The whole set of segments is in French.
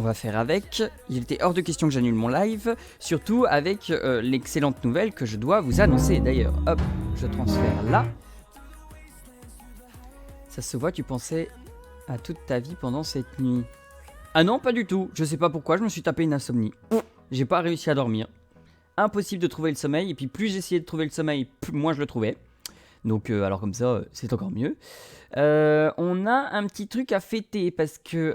va faire avec. Il était hors de question que j'annule mon live, surtout avec l'excellente nouvelle que je dois vous annoncer. D'ailleurs, hop, je transfère là. Ça se voit, tu pensais à toute ta vie pendant cette nuit. Ah non, pas du tout. Je sais pas pourquoi, je me suis tapé une insomnie. J'ai pas réussi à dormir. Impossible de trouver le sommeil, et puis plus j'essayais de trouver le sommeil, plus moins je le trouvais. Donc alors comme ça, c'est encore mieux. On a un petit truc à fêter parce que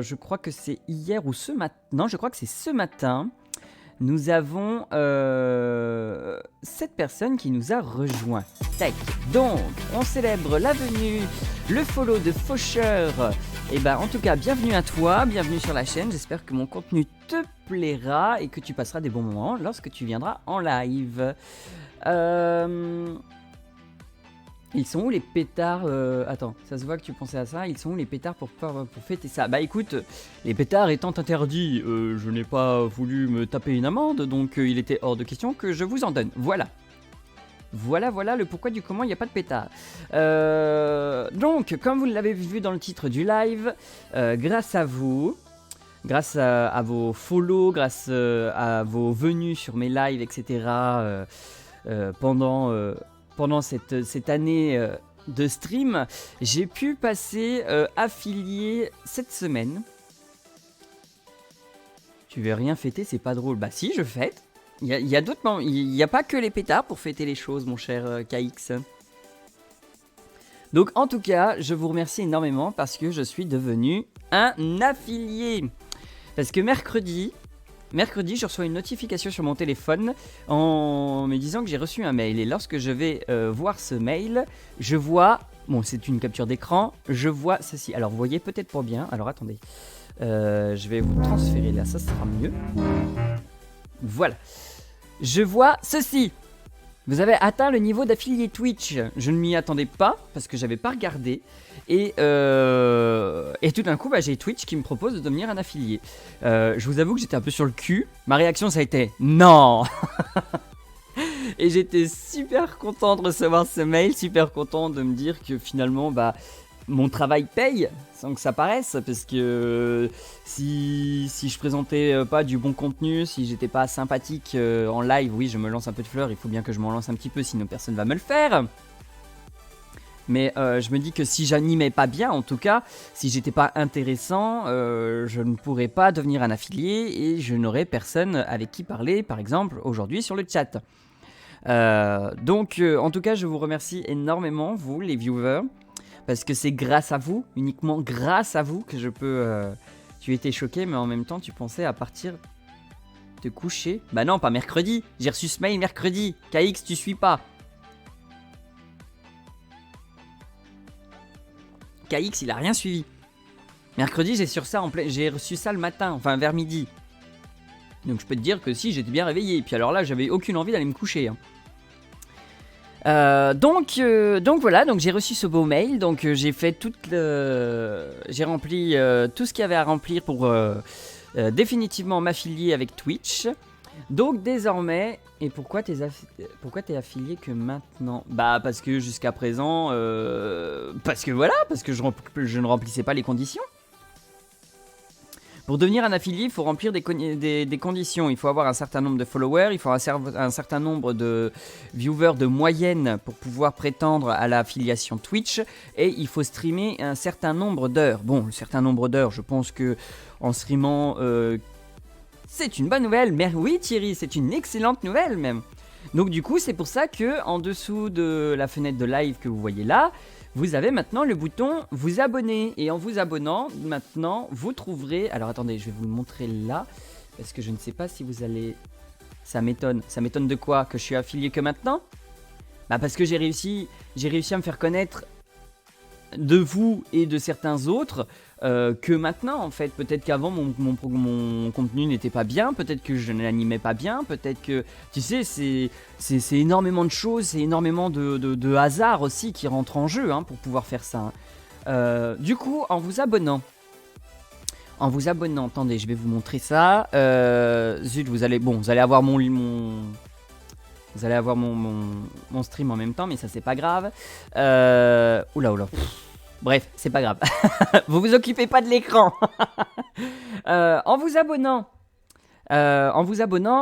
je crois que c'est hier ou ce matin. Non, je crois que c'est ce matin. Nous avons cette personne qui nous a rejoint. Tac. Donc, on célèbre la venue, le follow de Faucheur. Et ben, en tout cas, bienvenue à toi, bienvenue sur la chaîne. J'espère que mon contenu te plaira et que tu passeras des bons moments lorsque tu viendras en live. Ils sont où les pétards Attends, ça se voit que tu pensais à ça. Ils sont où les pétards pour fêter ça? Bah écoute, les pétards étant interdits, je n'ai pas voulu me taper une amende, donc il était hors de question que je vous en donne. Voilà. Voilà le pourquoi du comment il n'y a pas de pétards. Donc, comme vous l'avez vu dans le titre du live, grâce à vous, grâce à vos follow, grâce à vos venues sur mes lives, etc., pendant cette année de stream, j'ai pu passer affilié cette semaine. Tu veux rien fêter, c'est pas drôle. Bah si, je fête. Il y a d'autres moments. Il n'y a pas que les pétards pour fêter les choses, mon cher KX. Donc en tout cas, je vous remercie énormément parce que je suis devenu un affilié. Parce que mercredi, je reçois une notification sur mon téléphone en me disant que j'ai reçu un mail. Et lorsque je vais voir ce mail, je vois... Bon, c'est une capture d'écran. Je vois ceci. Alors, vous voyez peut-être pas bien. Alors, attendez. Je vais vous transférer là. Ça sera mieux. Voilà. Je vois ceci. Vous avez atteint le niveau d'affilié Twitch. Je ne m'y attendais pas parce que j'avais pas regardé. Et tout d'un coup, bah, j'ai Twitch qui me propose de devenir un affilié. Je vous avoue que j'étais un peu sur le cul. Ma réaction, ça a été non. Et j'étais super content de recevoir ce mail, super content de me dire que finalement, bah, mon travail paye, sans que ça paraisse, parce que si je présentais pas du bon contenu, si j'étais pas sympathique en live, oui, je me lance un peu de fleurs, il faut bien que je m'en lance un petit peu, sinon personne va me le faire. Mais je me dis que si j'animais pas bien, en tout cas, si j'étais pas intéressant, je ne pourrais pas devenir un affilié et je n'aurais personne avec qui parler, par exemple, aujourd'hui sur le chat. Donc, en tout cas, je vous remercie énormément, vous, les viewers, parce que c'est grâce à vous, uniquement grâce à vous, que je peux... Tu étais choqué, mais en même temps, tu pensais à partir te coucher. Bah non, pas mercredi, j'ai reçu ce mail mercredi. KX, tu suis pas. KX, il a rien suivi. Mercredi, j'ai reçu ça le matin, enfin vers midi. Donc je peux te dire que si, j'étais bien réveillé. Et puis alors là, j'avais aucune envie d'aller me coucher. Donc voilà, donc j'ai reçu ce beau mail. Donc j'ai fait j'ai rempli tout ce qu'il y avait à remplir pour définitivement m'affilier avec Twitch. Donc désormais, et pourquoi t'es affilié que maintenant? Bah parce que jusqu'à présent, parce que je ne remplissais pas les conditions. Pour devenir un affilié, il faut remplir des conditions. Il faut avoir un certain nombre de followers, il faut un certain nombre de viewers de moyenne pour pouvoir prétendre à l'affiliation Twitch. Et il faut streamer un certain nombre d'heures. Bon, le certain nombre d'heures, je pense que en streamant... c'est une bonne nouvelle, mais oui Thierry, c'est une excellente nouvelle même. Donc du coup, c'est pour ça que en dessous de la fenêtre de live que vous voyez là, vous avez maintenant le bouton vous abonner. Et en vous abonnant, maintenant, vous trouverez... Alors attendez, je vais vous le montrer là, parce que je ne sais pas si vous allez... Ça m'étonne. Ça m'étonne de quoi? Que je suis affilié que maintenant? Bah parce que j'ai réussi à me faire connaître de vous et de certains autres que maintenant en fait. Peut-être qu'avant mon contenu n'était pas bien, peut-être que je ne l'animais pas bien, peut-être que tu sais c'est énormément de choses, c'est énormément de hasard aussi qui rentre en jeu pour pouvoir faire ça. Du coup en vous abonnant, attendez, je vais vous montrer ça. Zut, vous allez avoir mon stream en même temps, mais ça c'est pas grave. Oula. Bref, c'est pas grave. Vous vous occupez pas de l'écran. En vous abonnant,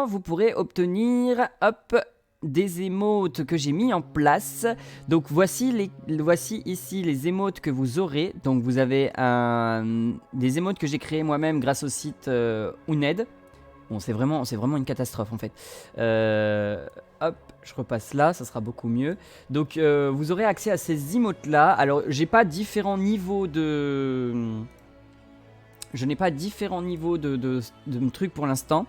vous pourrez obtenir, hop, des émotes que j'ai mis en place. Donc voici ici les émotes que vous aurez. Donc vous avez des émotes que j'ai créées moi-même grâce au site Uned. Bon, c'est vraiment une catastrophe en fait. Hop, je repasse là, ça sera beaucoup mieux. Donc vous aurez accès à ces emotes là. Alors j'ai pas différents niveaux de... Je n'ai pas différents niveaux de trucs pour l'instant,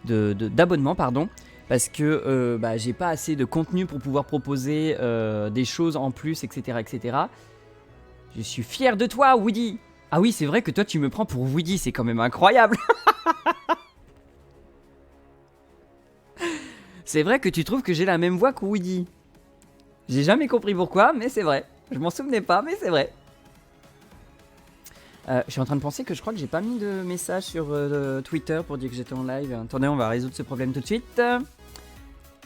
d'abonnement pardon, parce que j'ai pas assez de contenu pour pouvoir proposer des choses en plus, etc., etc. Je suis fier de toi, Woody. Ah oui, c'est vrai que toi tu me prends pour Woody, c'est quand même incroyable. C'est vrai que tu trouves que j'ai la même voix que Woody. J'ai jamais compris pourquoi, mais c'est vrai. Je m'en souvenais pas, mais c'est vrai. Je suis en train de penser que je crois que j'ai pas mis de message sur Twitter pour dire que j'étais en live. Attendez, on va résoudre ce problème tout de suite.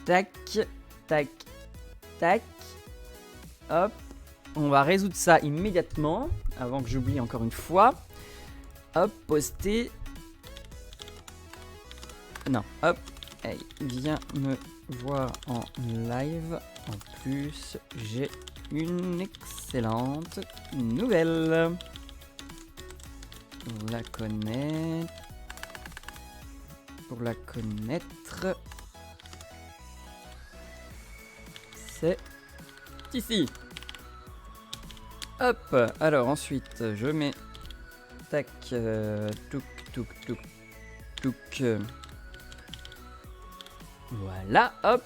Tac, tac, tac. Hop. On va résoudre ça immédiatement, avant que j'oublie encore une fois. Hop, poster. Non, hop. Hey, viens me voir en live. En plus, j'ai une excellente nouvelle. Pour la connaître, c'est ici. Hop, alors ensuite je mets tac, touk touk touk touk. Voilà, hop.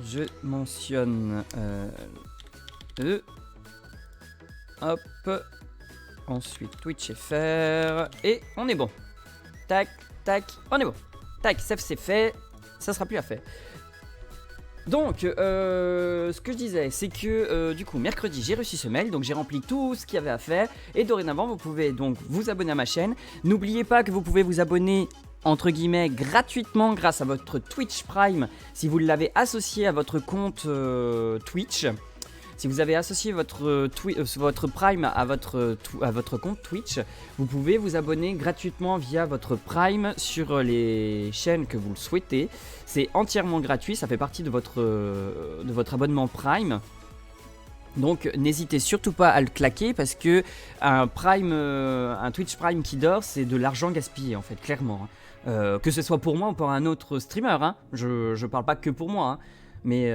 Je mentionne hop. Ensuite Twitch FR. Et on est bon. Tac, tac, on est bon. Tac, ça c'est fait. Ça sera plus à faire. Donc, ce que je disais, c'est que du coup, mercredi, j'ai reçu ce mail. Donc, j'ai rempli tout ce qu'il y avait à faire. Et dorénavant, vous pouvez donc vous abonner à ma chaîne. N'oubliez pas que vous pouvez vous abonner entre guillemets gratuitement grâce à votre Twitch Prime si vous l'avez associé à votre compte Twitch. Si vous avez associé votre Prime à votre compte Twitch, vous pouvez vous abonner gratuitement via votre Prime sur les chaînes que vous le souhaitez. C'est entièrement gratuit, ça fait partie de votre abonnement Prime. Donc n'hésitez surtout pas à le claquer parce que un Twitch Prime qui dort, c'est de l'argent gaspillé en fait, clairement. Que ce soit pour moi ou pour un autre streamer, hein. Je parle pas que pour moi, hein. Mais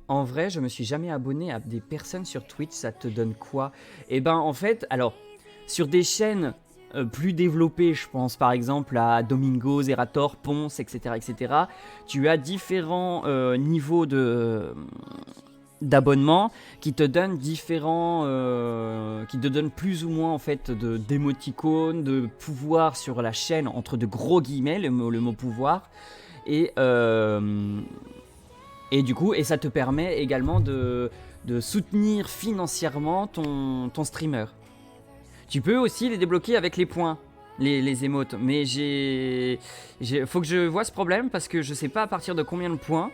en vrai, je me suis jamais abonné à des personnes sur Twitch, ça te donne quoi? Eh ben en fait, alors, sur des chaînes plus développées, je pense par exemple à Domingo, Zerator, Ponce, etc., etc., tu as différents niveaux d'abonnement qui te donnent qui te donnent plus ou moins en fait d'émoticônes, de pouvoir sur la chaîne, entre de gros guillemets, le mot pouvoir, et du coup, et ça te permet également de soutenir financièrement ton streamer. Tu peux aussi les débloquer avec les points, les émotes. Mais faut que je vois ce problème parce que je sais pas à partir de combien de points.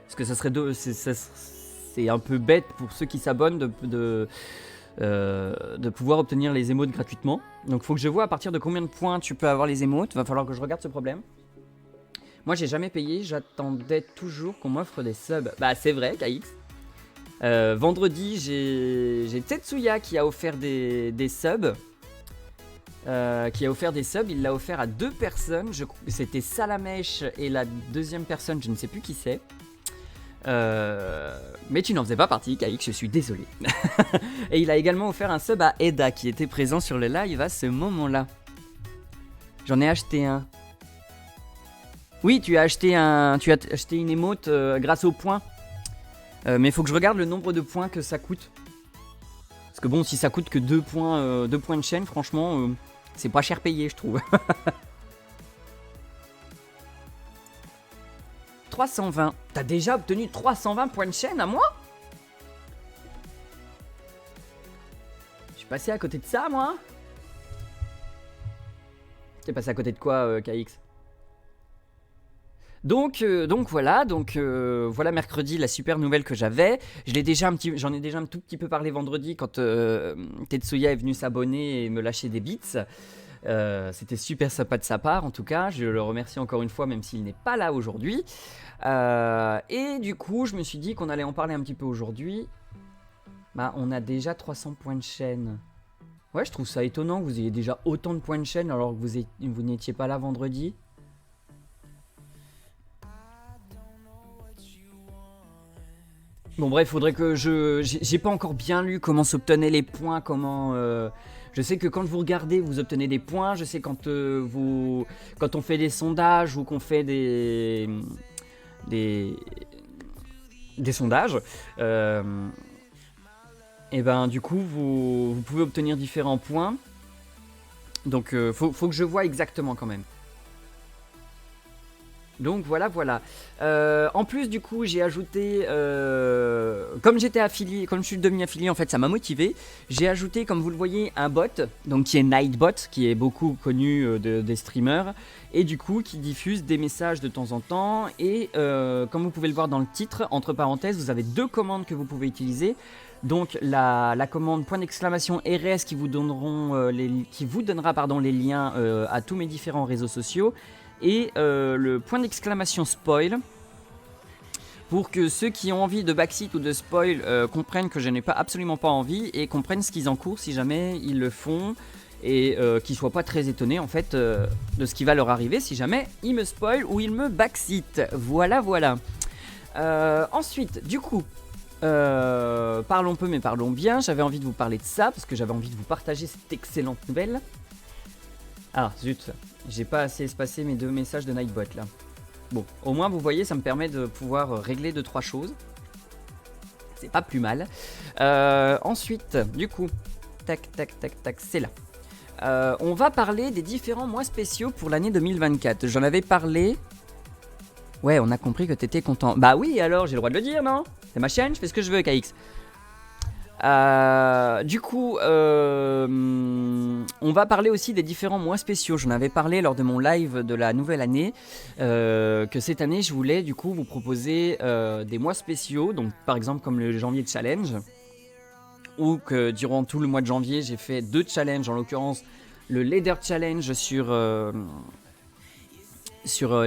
Parce que ça serait c'est un peu bête pour ceux qui s'abonnent de pouvoir obtenir les émotes gratuitement. Donc faut que je vois à partir de combien de points tu peux avoir les émotes. Va falloir que je regarde ce problème. Moi j'ai jamais payé, j'attendais toujours qu'on m'offre des subs. Bah c'est vrai, KX. Vendredi j'ai Tetsuya qui a offert des subs. Il l'a offert à 2 personnes. C'était Salamèche et la deuxième personne, je ne sais plus qui c'est. Mais tu n'en faisais pas partie, KX, je suis désolé. Et il a également offert un sub à Eda qui était présent sur le live à ce moment-là. J'en ai acheté un. Oui, tu as acheté une émote grâce aux points. Mais il faut que je regarde le nombre de points que ça coûte. Parce que bon, si ça coûte que 2 points de chaîne, franchement, c'est pas cher payé, je trouve. 320. T'as déjà obtenu 320 points de chaîne à moi? Je suis passé à côté de ça, moi. T'es passé à côté de quoi, KX? Donc voilà, voilà mercredi la super nouvelle que j'avais. J'en ai déjà un tout petit peu parlé vendredi quand Tetsuya est venu s'abonner et me lâcher des bits. C'était super sympa de sa part en tout cas. Je le remercie encore une fois même s'il n'est pas là aujourd'hui. Et du coup je me suis dit qu'on allait en parler un petit peu aujourd'hui. Bah on a déjà 300 points de chaîne. Ouais, je trouve ça étonnant que vous ayez déjà autant de points de chaîne alors que vous n'étiez pas là vendredi. Bon bref, faudrait que j'ai pas encore bien lu comment s'obtenaient les points, comment... Je sais que quand vous regardez, vous obtenez des points. Je sais quand on fait des sondages ou qu'on fait des sondages, et ben du coup vous pouvez obtenir différents points. Donc faut que je vois exactement quand même. Donc voilà. En plus du coup j'ai ajouté, comme j'étais affilié, comme je suis devenu affilié en fait ça m'a motivé. J'ai ajouté comme vous le voyez un bot, donc qui est Nightbot, qui est beaucoup connu des streamers. Et du coup qui diffuse des messages de temps en temps. Et comme vous pouvez le voir dans le titre, entre parenthèses vous avez 2 commandes que vous pouvez utiliser. Donc la commande .RS qui vous donnera les liens à tous mes différents réseaux sociaux. Et le .! Pour que ceux qui ont envie de backseat ou de spoil comprennent que je n'ai absolument pas envie et comprennent ce qu'ils encourent si jamais ils le font. Et qu'ils ne soient pas très étonnés en fait de ce qui va leur arriver si jamais ils me spoil ou ils me backseat. Voilà. Ensuite, du coup, parlons peu mais parlons bien. J'avais envie de vous parler de ça parce que j'avais envie de vous partager cette excellente nouvelle. Ah zut, j'ai pas assez espacé mes 2 messages de Nightbot là. Bon, au moins vous voyez, ça me permet de pouvoir régler 2-3 choses. C'est pas plus mal. Ensuite, du coup, tac, c'est là. On va parler des différents mois spéciaux pour l'année 2024. J'en avais parlé. Ouais, on a compris que t'étais content. Bah oui, alors j'ai le droit de le dire, non? C'est ma chaîne, je fais ce que je veux, KX. Du coup, on va parler aussi des différents mois spéciaux. J'en avais parlé lors de mon live de la nouvelle année, que cette année je voulais du coup vous proposer des mois spéciaux, donc par exemple comme le janvier challenge, ou que durant tout le mois de janvier j'ai fait 2 challenges, en l'occurrence le Leader Challenge sur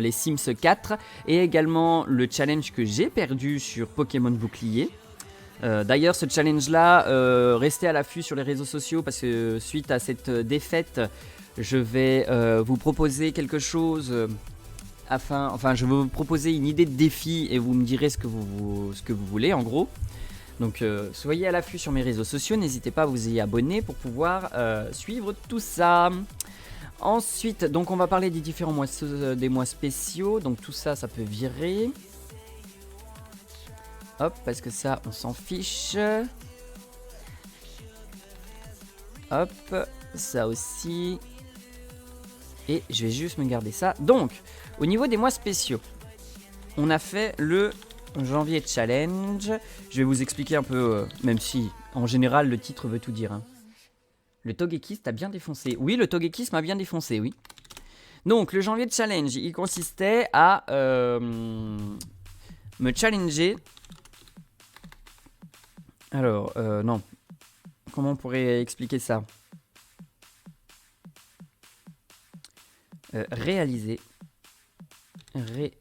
les Sims 4 et également le challenge que j'ai perdu sur Pokémon Bouclier. D'ailleurs ce challenge là, restez à l'affût sur les réseaux sociaux parce que suite à cette défaite je vais vous proposer quelque chose je vais vous proposer une idée de défi et vous me direz ce que vous voulez en gros. Donc soyez à l'affût sur mes réseaux sociaux, n'hésitez pas à vous y abonner pour pouvoir suivre tout ça. Ensuite donc on va parler des différents mois spéciaux, donc tout ça peut virer. Hop, parce que ça, on s'en fiche. Hop, ça aussi. Et je vais juste me garder ça. Donc, au niveau des mois spéciaux, on a fait le janvier challenge. Je vais vous expliquer un peu, même si, en général, le titre veut tout dire. Hein. Le Togekiss t'a bien défoncé. Oui, le Togekiss m'a bien défoncé, oui. Donc, le janvier challenge, il consistait à me challenger. Alors, non. Comment on pourrait expliquer ça? Réaliser des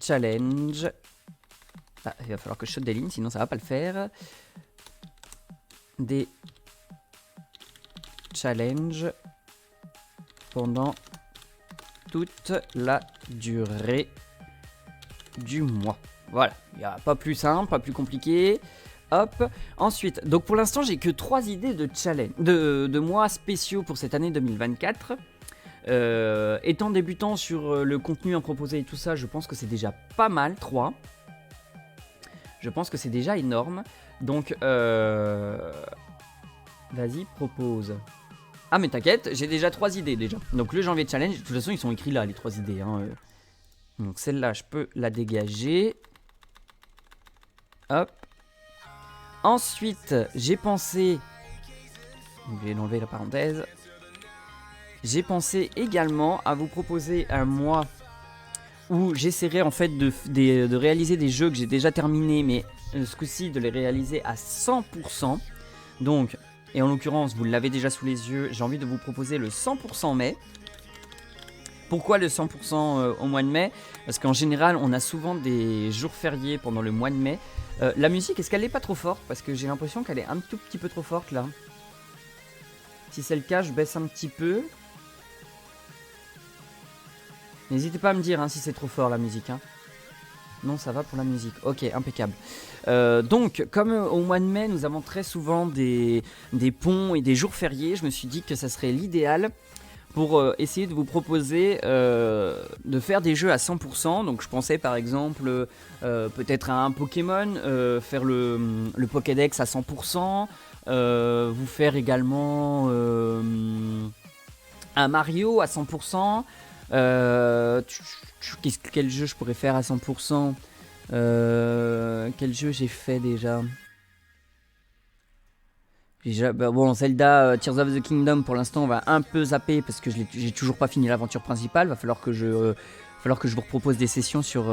challenges. Ah, il va falloir que je saute des lignes, sinon ça va pas le faire. Des challenges pendant toute la durée du mois. Voilà, il n'y a pas plus simple, pas plus compliqué. Hop. Ensuite, donc pour l'instant, j'ai que 3 idées de challenge, de mois spéciaux pour cette année 2024. Étant débutant sur le contenu à proposer et tout ça, je pense que c'est déjà pas mal, 3. Je pense que c'est déjà énorme. Donc, vas-y, propose. Ah mais t'inquiète, j'ai déjà 3 idées déjà. Donc le janvier challenge, de toute façon ils sont écrits là, les 3 idées. Hein. Donc celle-là, je peux la dégager. Hop. Ensuite, j'ai pensé... Je vais enlever la parenthèse. j'ai pensé également à vous proposer un mois où j'essaierai en fait de réaliser des jeux que j'ai déjà terminés, mais ce coup-ci de les réaliser à 100%. Donc, et en l'occurrence, vous l'avez déjà sous les yeux, j'ai envie de vous proposer le 100% mai. Pourquoi le 100% au mois de mai? Parce qu'en général, on a souvent des jours fériés pendant le mois de mai. La musique, est-ce qu'elle n'est pas trop forte? Parce que j'ai l'impression qu'elle est un tout petit peu trop forte là. Si c'est le cas, je baisse un petit peu. N'hésitez pas à me dire hein, si c'est trop fort la musique. Hein. Non, ça va pour la musique. Ok, impeccable. Donc, comme au mois de mai, nous avons très souvent des ponts et des jours fériés, je me suis dit que ça serait l'idéal pour essayer de vous proposer de faire des jeux à 100%. Donc je pensais par exemple peut-être à un Pokémon, faire le Pokédex à 100%, vous faire également un Mario à 100%. Quel jeu je pourrais faire à 100%? Quel jeu j'ai fait déjà? Bon, Zelda Tears of the Kingdom, pour l'instant, on va un peu zapper parce que j'ai toujours pas fini l'aventure principale. Va falloir que je vous propose des sessions sur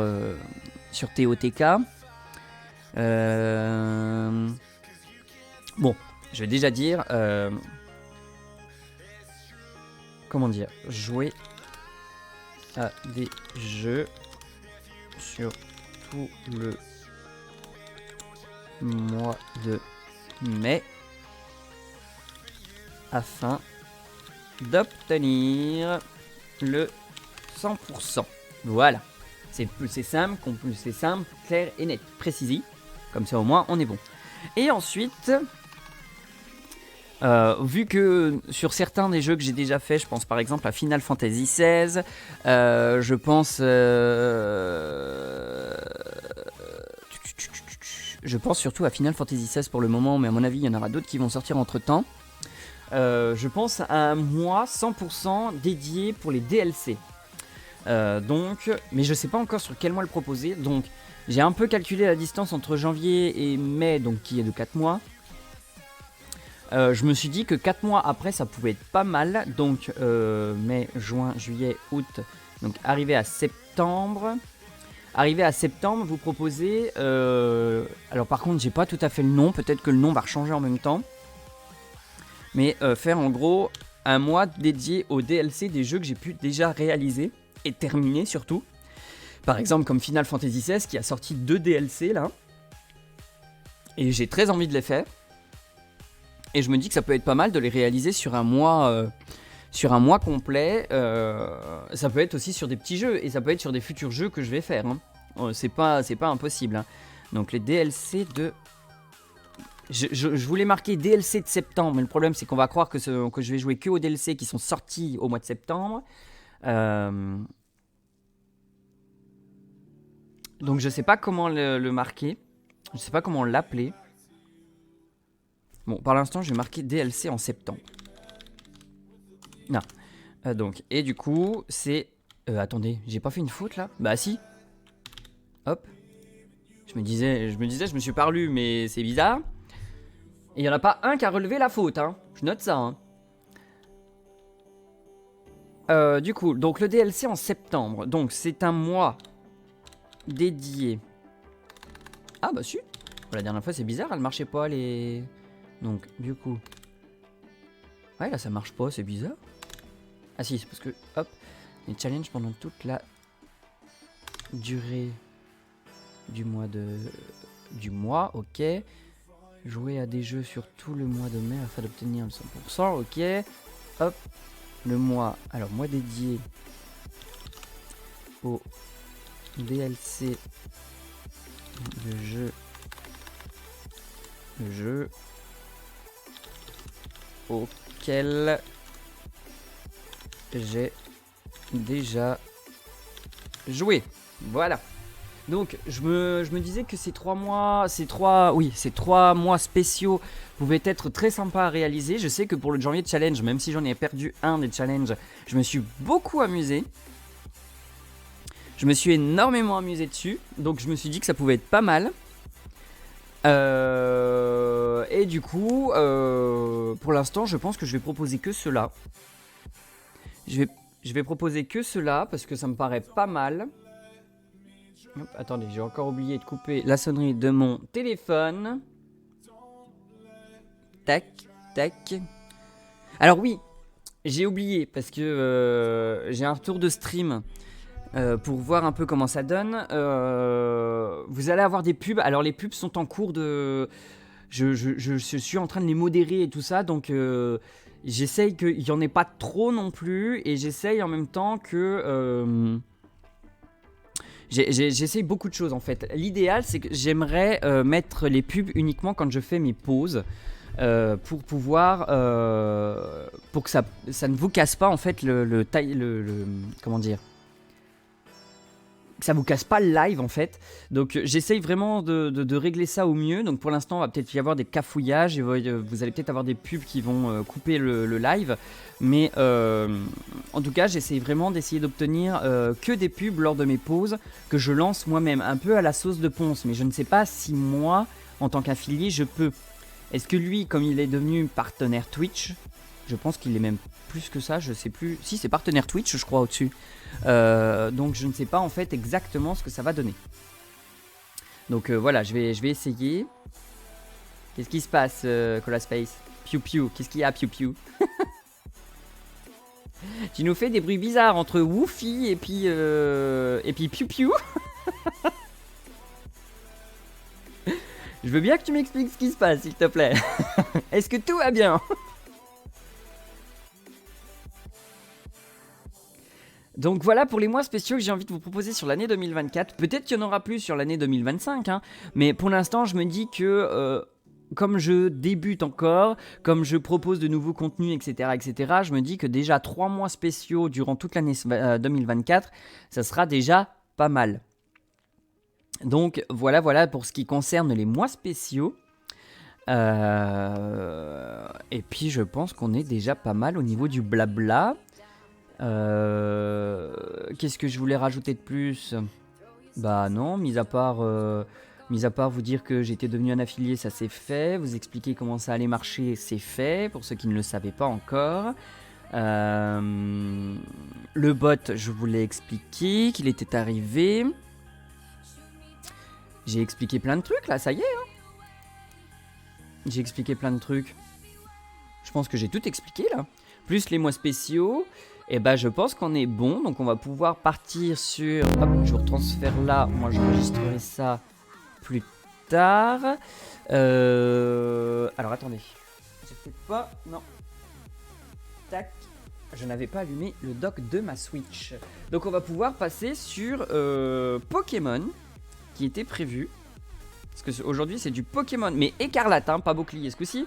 TOTK. Bon, je vais déjà dire. Comment dire? Jouer à des jeux sur tout le mois de mai afin d'obtenir le 100%. Voilà, c'est simple, clair et net, précis. Comme ça au moins on est bon. Et ensuite, vu que sur certains des jeux que j'ai déjà fait, je pense par exemple à Final Fantasy XVI, je pense surtout à Final Fantasy XVI pour le moment, mais à mon avis il y en aura d'autres qui vont sortir entre temps. Je pense à un mois 100% dédié pour les DLC. Donc, mais je sais pas encore sur quel mois le proposer. Donc, j'ai un peu calculé la distance entre janvier et mai, donc qui est de 4 mois. Je me suis dit que 4 mois après, ça pouvait être pas mal. Donc, mai, juin, juillet, août. Donc, arrivé à septembre. Vous proposez. Alors, par contre, j'ai pas tout à fait le nom. Peut-être que le nom va changer en même temps. Mais faire en gros un mois dédié au DLC des jeux que j'ai pu déjà réaliser et terminer surtout. Par exemple comme Final Fantasy XVI qui a sorti 2 DLC là. Et j'ai très envie de les faire. Et je me dis que ça peut être pas mal de les réaliser sur un mois complet. Ça peut être aussi sur des petits jeux et ça peut être sur des futurs jeux que je vais faire. Hein. C'est pas impossible. Hein. Donc les DLC de... Je voulais marquer DLC de septembre, mais le problème c'est qu'on va croire que je vais jouer que aux DLC qui sont sortis au mois de septembre. Donc je sais pas comment le marquer. Je sais pas comment l'appeler. Bon, par l'instant je vais marquer DLC en septembre. Non. Donc, et du coup, c'est... attendez, j'ai pas fait une faute là? Bah si. Hop. Je me suis pas relu, mais c'est bizarre. Et il n'y en a pas un qui a relevé la faute, hein. Je note ça, hein. Du coup, donc le DLC en septembre. Donc c'est un mois dédié. Ah bah si. La dernière fois c'est bizarre, elle marchait pas les... Donc du coup... Ouais là ça marche pas, c'est bizarre. Ah si, c'est parce que, hop, les challenges pendant toute la durée du mois, ok. Jouer à des jeux sur tout le mois de mai afin d'obtenir le 100%, ok. Hop, le mois, alors mois dédié au DLC de jeu auquel j'ai déjà joué. Voilà. Donc je me disais que ces 3 mois spéciaux pouvaient être très sympas à réaliser. Je sais que pour le janvier challenge, même si j'en ai perdu un des challenges, je me suis beaucoup amusé. Je me suis énormément amusé dessus. Donc je me suis dit que ça pouvait être pas mal. Et du coup, pour l'instant, je pense que je vais proposer que cela. Je vais proposer que cela parce que ça me paraît pas mal. Hop, attendez, j'ai encore oublié de couper la sonnerie de mon téléphone. Tac, tac. Alors oui, j'ai oublié parce que j'ai un retour de stream pour voir un peu comment ça donne. Vous allez avoir des pubs. Alors les pubs sont en cours de... Je suis en train de les modérer et tout ça, donc j'essaye qu'il n'y en ait pas trop non plus, et j'essaye en même temps que... j'essaye beaucoup de choses en fait. L'idéal, c'est que j'aimerais mettre les pubs uniquement quand je fais mes pauses, pour pouvoir... pour que ça ne vous casse pas en fait le comment dire, que ça vous casse pas le live en fait. Donc j'essaye vraiment de régler ça au mieux. Donc pour l'instant, on va peut-être y avoir des cafouillages et vous allez peut-être avoir des pubs qui vont couper le live. Mais en tout cas, j'essaye vraiment d'essayer d'obtenir que des pubs lors de mes pauses que je lance moi-même, un peu à la sauce de Ponce. Mais je ne sais pas si moi, en tant qu'affilié, je peux. Est-ce que lui, comme il est devenu partenaire Twitch, je pense qu'il est même plus que ça, je sais plus. Si, c'est partenaire Twitch, je crois, au-dessus. Donc je ne sais pas en fait exactement ce que ça va donner. Donc voilà, je vais essayer. Qu'est-ce qui se passe, Cola Space? Piu piu, qu'est-ce qu'il y a, piu piu? Tu nous fais des bruits bizarres entre Woofy et puis piu piu. Je veux bien que tu m'expliques ce qui se passe, s'il te plaît. Est-ce que tout va bien? Donc voilà pour les mois spéciaux que j'ai envie de vous proposer sur l'année 2024. Peut-être qu'il y en aura plus sur l'année 2025, hein, mais pour l'instant je me dis que comme je débute encore, comme je propose de nouveaux contenus, etc., je me dis que déjà 3 mois spéciaux durant toute l'année 2024, ça sera déjà pas mal. Donc voilà pour ce qui concerne les mois spéciaux. Et puis je pense qu'on est déjà pas mal au niveau du blabla. Qu'est-ce que je voulais rajouter de plus? Bah non, mis à part vous dire que j'étais devenu un affilié, ça c'est fait. Vous expliquer comment ça allait marcher, c'est fait, pour ceux qui ne le savaient pas encore. Le bot, je vous l'ai expliqué, qu'il était arrivé. J'ai expliqué plein de trucs là, ça y est, hein. J'ai expliqué plein de trucs. Je pense que j'ai tout expliqué là. Plus les mois spéciaux. Et bah je pense qu'on est bon. Donc on va pouvoir partir sur... Hop, je vous retransfère là. Moi j'enregistrerai ça plus tard. Alors attendez. J'ai peut-être pas... Non. Tac. Je n'avais pas allumé le dock de ma Switch. Donc on va pouvoir passer sur Pokémon, qui était prévu. Parce qu'aujourd'hui c'est du Pokémon. Mais écarlate, hein, pas bouclier ce coup-ci.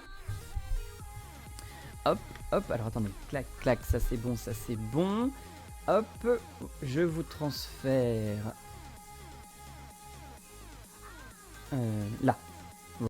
Hop, hop, alors attendez, clac, clac, ça c'est bon, ça c'est bon. Hop, je vous transfère là.